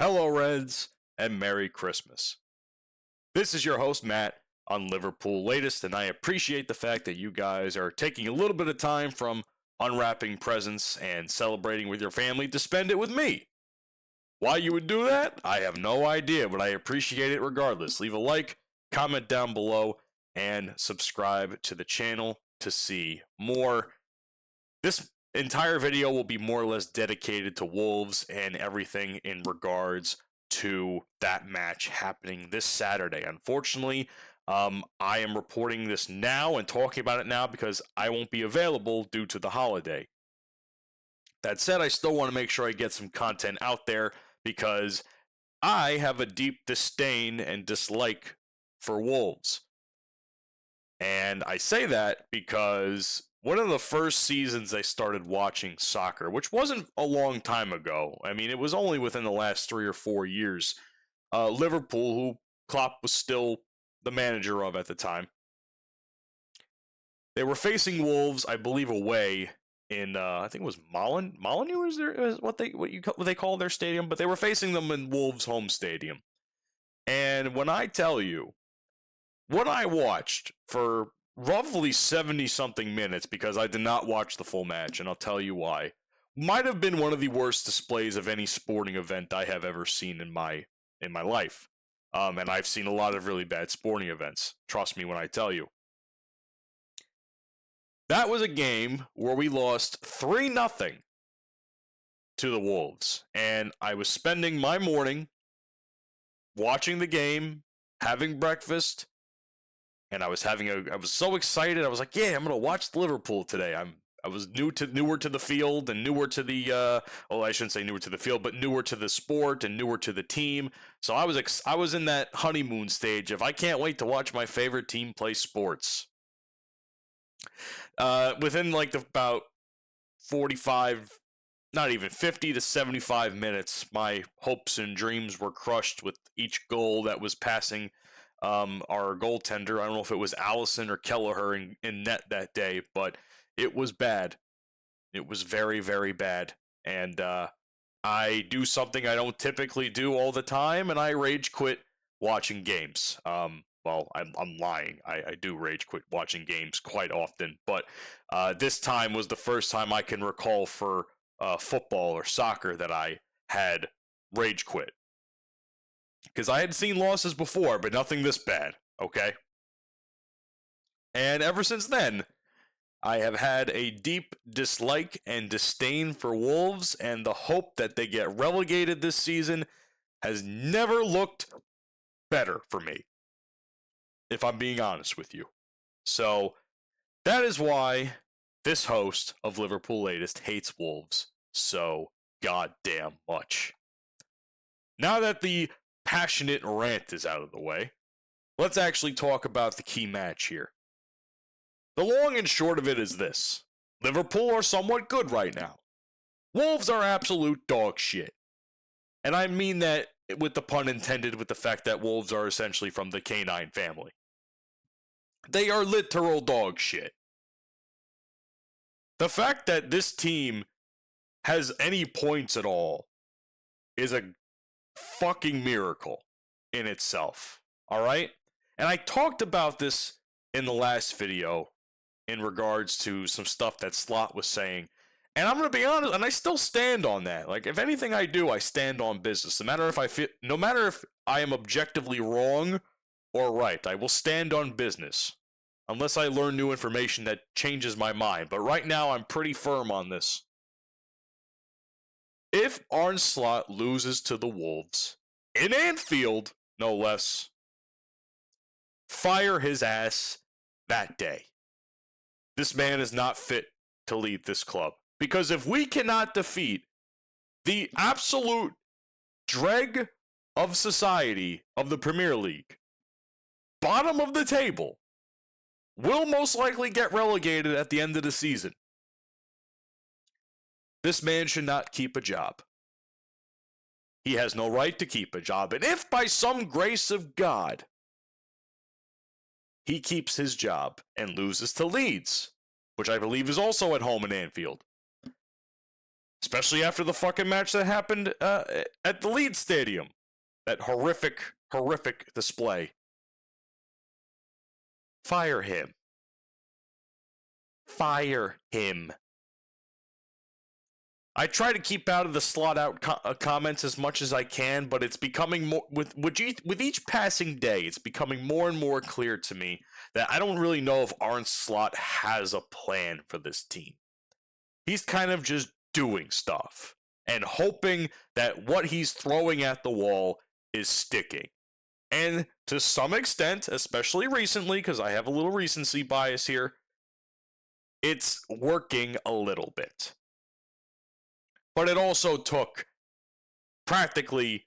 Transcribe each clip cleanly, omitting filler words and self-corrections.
Hello, Reds, and Merry Christmas. This is your host, Matt, on Liverpool Latest, and I appreciate the fact that you guys are taking a little bit of time from unwrapping presents and celebrating with your family to spend it with me. Why you would do that? I have no idea, but I appreciate it regardless. Leave a like, comment down below, and subscribe to the channel to see more. This entire video will be more or less dedicated to Wolves and everything in regards to that match happening this Saturday. Unfortunately, I am reporting this now and talking about it now because I won't be available due to the holiday. That said, I still want to make sure I get some content out there because I have a deep disdain and dislike for Wolves. And I say that because one of the first seasons I started watching soccer, which wasn't a long time ago, I mean, it was only within the last 3 or 4 years, Liverpool, who Klopp was still the manager of at the time, they were facing Wolves, I believe, away in I think it was Molineux is what they call their stadium, but they were facing them in Wolves' home stadium. And when I tell you what I watched for roughly 70 something minutes, because I did not watch the full match, and I'll tell you why, might have been one of the worst displays of any sporting event I have ever seen in my life. And I've seen a lot of really bad sporting events. Trust me when I tell you. That was a game where we lost 3-0 to the Wolves. And I was spending my morning watching the game, having breakfast, and I was so excited. I was like, yeah, I'm going to watch Liverpool today. I was newer to the field and newer to the I shouldn't say newer to the field, but newer to the sport and newer to the team. So I was in that honeymoon stage of I can't wait to watch my favorite team play sports. Within like about 45, not even 50 to 75 minutes, my hopes and dreams were crushed with each goal that was passing our goaltender. I don't know if it was Allison or Kelleher in net that day, but it was bad. It was very, very bad. And I do something I don't typically do all the time, and I rage quit watching games. Well, I'm lying. I do rage quit watching games quite often, but this time was the first time I can recall for football or soccer that I had rage quit. Because I had seen losses before, but nothing this bad, okay? And ever since then, I have had a deep dislike and disdain for Wolves, and the hope that they get relegated this season has never looked better for me, if I'm being honest with you. So, that is why this host of Liverpool Latest hates Wolves so goddamn much. Now that the passionate rant is out of the way, let's actually talk about the key match here. The long and short of it is this. Liverpool are somewhat good right now. Wolves are absolute dog shit. And I mean that with the pun intended, with the fact that Wolves are essentially from the canine family. They are literal dog shit. The fact that this team has any points at all is a fucking miracle in itself. Alright? And I talked about this in the last video in regards to some stuff that Slot was saying. And I'm going to be honest, and I still stand on that. Like, if anything I do, I stand on business. No matter if I am objectively wrong or right, I will stand on business. Unless I learn new information that changes my mind. But right now, I'm pretty firm on this. If Arne Slot loses to the Wolves, in Anfield, no less, fire his ass that day. This man is not fit to lead this club. Because if we cannot defeat the absolute dreg of society of the Premier League, bottom of the table, will most likely get relegated at the end of the season. This man should not keep a job. He has no right to keep a job. And if by some grace of God, he keeps his job and loses to Leeds, which I believe is also at home in Anfield, especially after the fucking match that happened at the Leeds Stadium. That horrific display. Fire him. Fire him. I try to keep out of the slot out comments as much as I can, but it's becoming more with each passing day. It's becoming more and more clear to me that I don't really know if Arne Slot has a plan for this team. He's kind of just doing stuff and hoping that what he's throwing at the wall is sticking. And to some extent, especially recently, because I have a little recency bias here, it's working a little bit. But it also took practically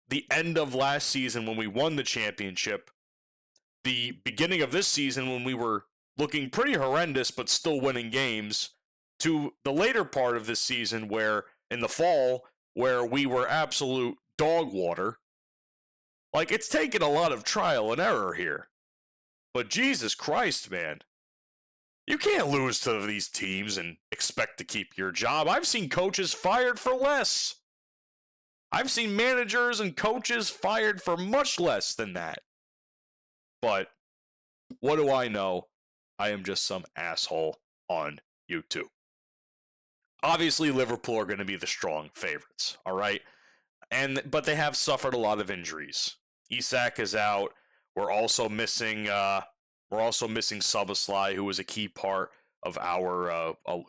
the end of last season when we won the championship, the beginning of this season when we were looking pretty horrendous but still winning games, to the later part of this season where, in the fall, where we were absolute dog water. Like, it's taken a lot of trial and error here. But Jesus Christ, man. You can't lose to these teams and expect to keep your job. I've seen coaches fired for less. I've seen managers and coaches fired for much less than that. But what do I know? I am just some asshole on YouTube. Obviously, Liverpool are going to be the strong favorites, all right? But they have suffered a lot of injuries. Isak is out. We're also missing Szoboszlai, who was a key part of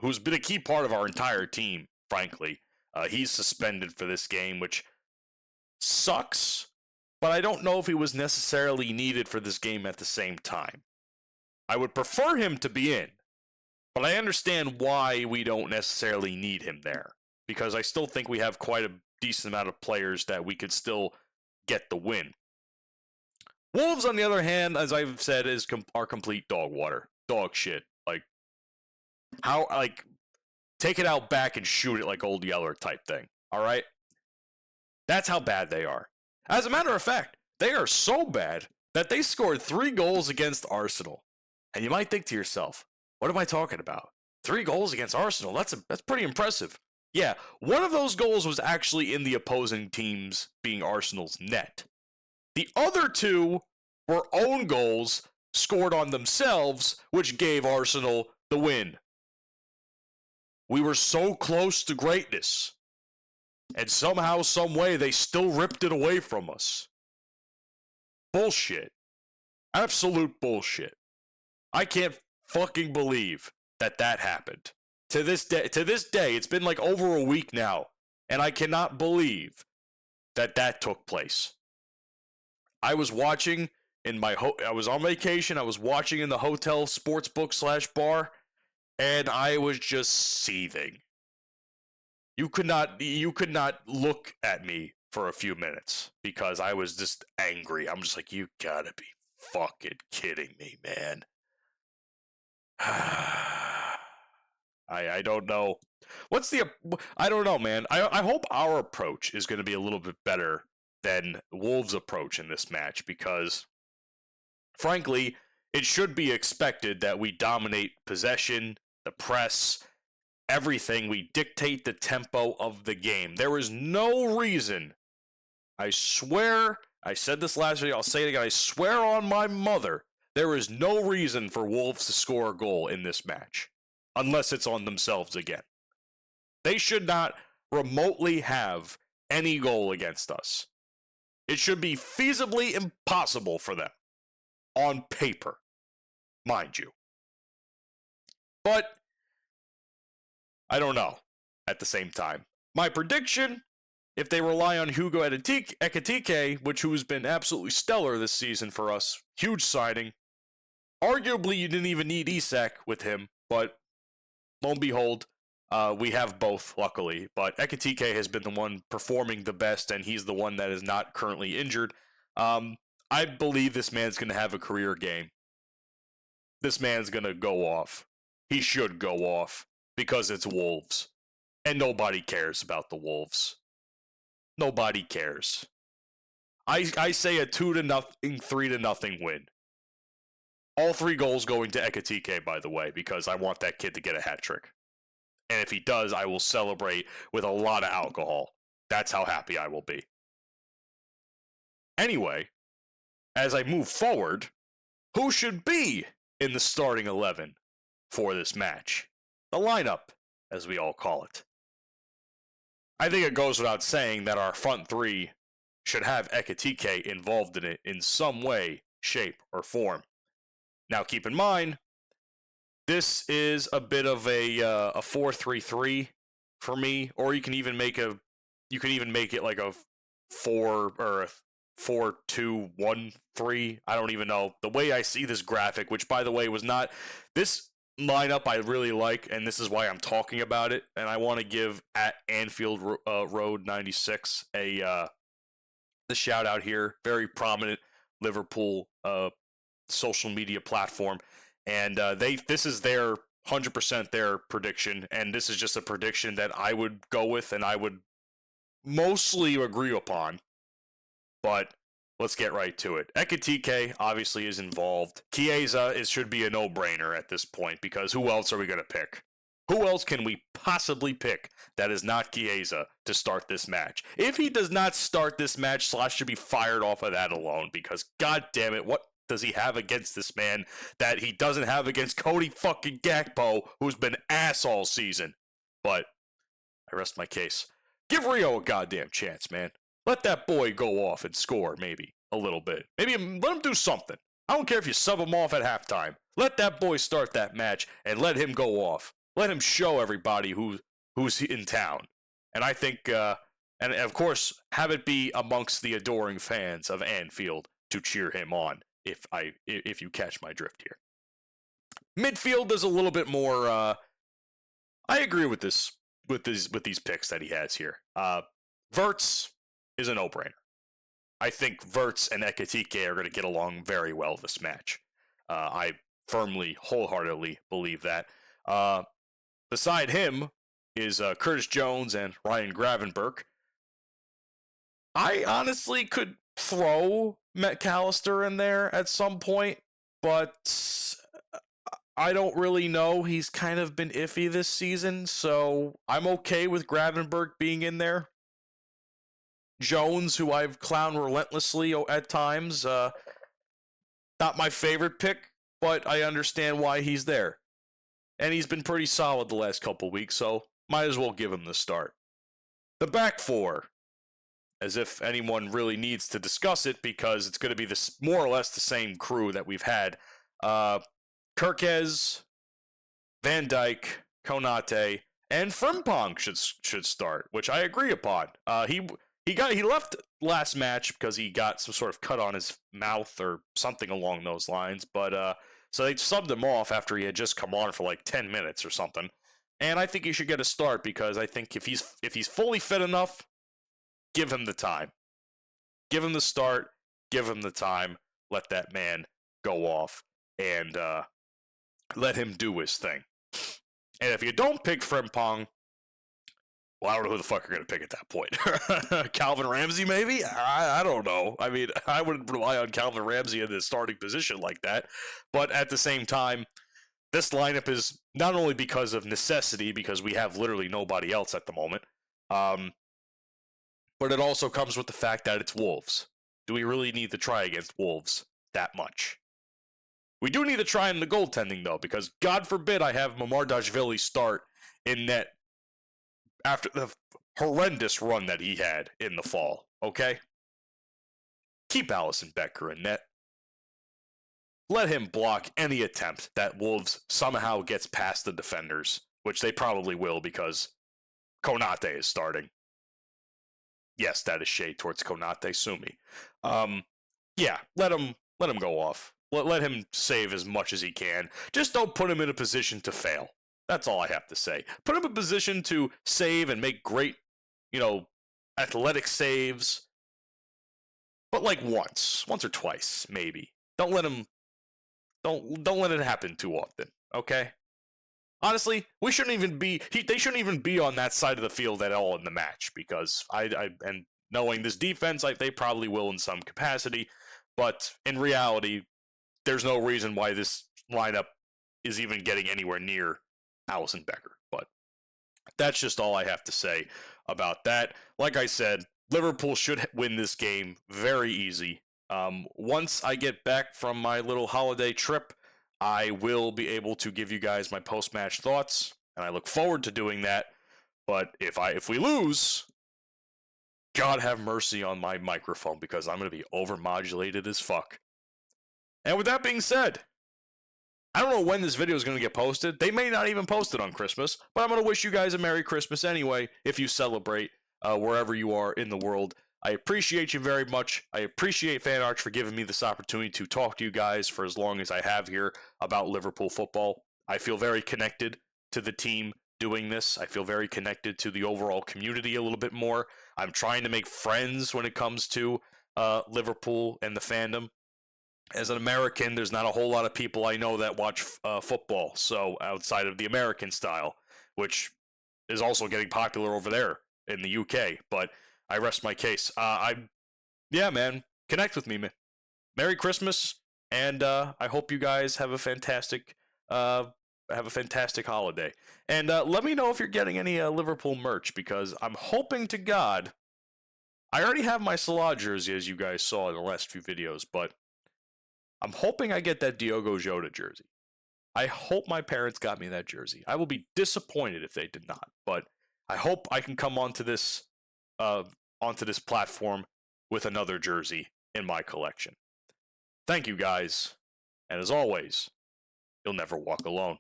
who's been a key part of our entire team, frankly. He's suspended for this game, which sucks, but I don't know if he was necessarily needed for this game at the same time. I would prefer him to be in, but I understand why we don't necessarily need him there, because I still think we have quite a decent amount of players that we could still get the win. Wolves, on the other hand, as I've said, are complete dog water. Dog shit. Take it out back and shoot it like Old Yeller type thing. All right? That's how bad they are. As a matter of fact, they are so bad that they scored 3 goals against Arsenal. And you might think to yourself, what am I talking about? 3 goals against Arsenal? That's pretty impressive. Yeah, one of those goals was actually in the opposing team's, being Arsenal's, net. The other 2 were own goals scored on themselves, which gave Arsenal the win. We were so close to greatness, and somehow, some way, they still ripped it away from us. Bullshit. Absolute bullshit. I can't fucking believe that happened. To this day, it's been like over a week now, and I cannot believe that took place. I was watching I was on vacation. I was watching in the hotel sportsbook /bar, and I was just seething. You could not look at me for a few minutes because I was just angry. I'm just like, you gotta be fucking kidding me, man. I don't know. I don't know, man. I hope our approach is going to be a little bit better than Wolves' approach in this match, because frankly, it should be expected that we dominate possession, the press, everything. We dictate the tempo of the game. There is no reason, I swear, I said this last video, I'll say it again, I swear on my mother, there is no reason for Wolves to score a goal in this match, unless it's on themselves again. They should not remotely have any goal against us. It should be feasibly impossible for them. On paper, mind you. But I don't know at the same time. My prediction, if they rely on Hugo Ekitike, who's been absolutely stellar this season for us, huge signing. Arguably, you didn't even need Isak with him, but lo and behold, we have both, luckily. But Ekitike has been the one performing the best, and he's the one that is not currently injured. I believe this man's going to have a career game. This man's going to go off. He should go off because it's Wolves. And nobody cares about the Wolves. Nobody cares. I say a 2-0, 3-0 win. All 3 goals going to Ekitike, by the way, because I want that kid to get a hat trick. And if he does, I will celebrate with a lot of alcohol. That's how happy I will be. Anyway, as I move forward, who should be in the starting 11 for this match? The lineup, as we all call it. I think it goes without saying that our front three should have Ekitike involved in it in some way, shape, or form. Now, keep in mind, this is a bit of a 4-3-3 for me, or you can even make it like a 4-2-1-3. I don't even know. The way I see this graphic, which by the way was not this lineup I really like, and this is why I'm talking about it, and I want to give at Anfield Road 96 the shout out here. Very prominent Liverpool social media platform, and this is their 100% their prediction, and this is just a prediction that I would go with and I would mostly agree upon. But let's get right to it. Ekitike obviously is involved. Chiesa should be a no-brainer at this point, because who else are we going to pick? Who else can we possibly pick that is not Chiesa to start this match? If he does not start this match, Slash should be fired off of that alone, because god damn it, what does he have against this man that he doesn't have against Cody fucking Gakpo, who's been ass all season? But I rest my case. Give Rio a goddamn chance, man. Let that boy go off and score, maybe, a little bit. Maybe let him do something. I don't care if you sub him off at halftime. Let that boy start that match and let him go off. Let him show everybody who's in town. And I think, and of course, have it be amongst the adoring fans of Anfield to cheer him on, if you catch my drift here. Midfield is a little bit more, I agree with this, with these picks that he has here. Wirtz is a no-brainer. I think Wirtz and Ekitike are going to get along very well this match. I firmly, wholeheartedly believe that. Beside him is Curtis Jones and Ryan Gravenberch. I honestly could throw McAllister in there at some point, but I don't really know. He's kind of been iffy this season, so I'm okay with Gravenberch being in there. Jones, who I've clowned relentlessly at times, not my favorite pick, but I understand why he's there. And he's been pretty solid the last couple weeks, so might as well give him the start. The back four, as if anyone really needs to discuss it, because it's going to be this more or less the same crew that we've had. Kirkez, Van Dijk, Konate, and Frimpong should start, which I agree upon. He left last match because he got some sort of cut on his mouth or something along those lines, but so they subbed him off after he had just come on for like 10 minutes or something. And I think he should get a start, because I think if he's fully fit enough, give him the time. Give him the start, give him the time, let that man go off, and let him do his thing. And if you don't pick Frimpong, well, I don't know who the fuck you're going to pick at that point. Calvin Ramsey, maybe? I don't know. I mean, I wouldn't rely on Calvin Ramsey in the starting position like that. But at the same time, this lineup is not only because of necessity, because we have literally nobody else at the moment, but it also comes with the fact that it's Wolves. Do we really need to try against Wolves that much? We do need to try in the goaltending, though, because God forbid I have Mamardashvili start in net after the horrendous run that he had in the fall, okay? Keep Alisson Becker in net. Let him block any attempt that Wolves somehow gets past the defenders, which they probably will, because Konate is starting. Yes, that is shade towards Konate, sue me. Yeah, let him go off. Let him save as much as he can. Just don't put him in a position to fail. That's all I have to say. Put him in a position to save and make great, athletic saves. But like once or twice, maybe. Don't let it happen too often, okay? Honestly, we shouldn't even be. They shouldn't even be on that side of the field at all in the match, because and knowing this defense, they probably will in some capacity, but in reality, there's no reason why this lineup is even getting anywhere near Alisson Becker. But That's just all I have to say about that. Like I said, Liverpool should win this game very easy. Once I get back from my little holiday trip, I will be able to give you guys my post-match thoughts, and I look forward to doing that. But if we lose, God have mercy on my microphone because I'm going to be overmodulated as fuck. And with that being said, I don't know when this video is going to get posted. They may not even post it on Christmas, but I'm going to wish you guys a Merry Christmas anyway if you celebrate wherever you are in the world. I appreciate you very much. I appreciate Fan Arch for giving me this opportunity to talk to you guys for as long as I have here about Liverpool football. I feel very connected to the team doing this. I feel very connected to the overall community a little bit more. I'm trying to make friends when it comes to Liverpool and the fandom. As an American, there's not a whole lot of people I know that watch football, so outside of the American style, which is also getting popular over there in the UK. But I rest my case. Yeah, man, connect with me, man. Merry Christmas, and I hope you guys have a fantastic holiday. And let me know if you're getting any Liverpool merch because I'm hoping to God. I already have my Salah jersey, as you guys saw in the last few videos, but I'm hoping I get that Diogo Jota jersey. I hope my parents got me that jersey. I will be disappointed if they did not, but I hope I can come onto this platform with another jersey in my collection. Thank you guys, and as always, you'll never walk alone.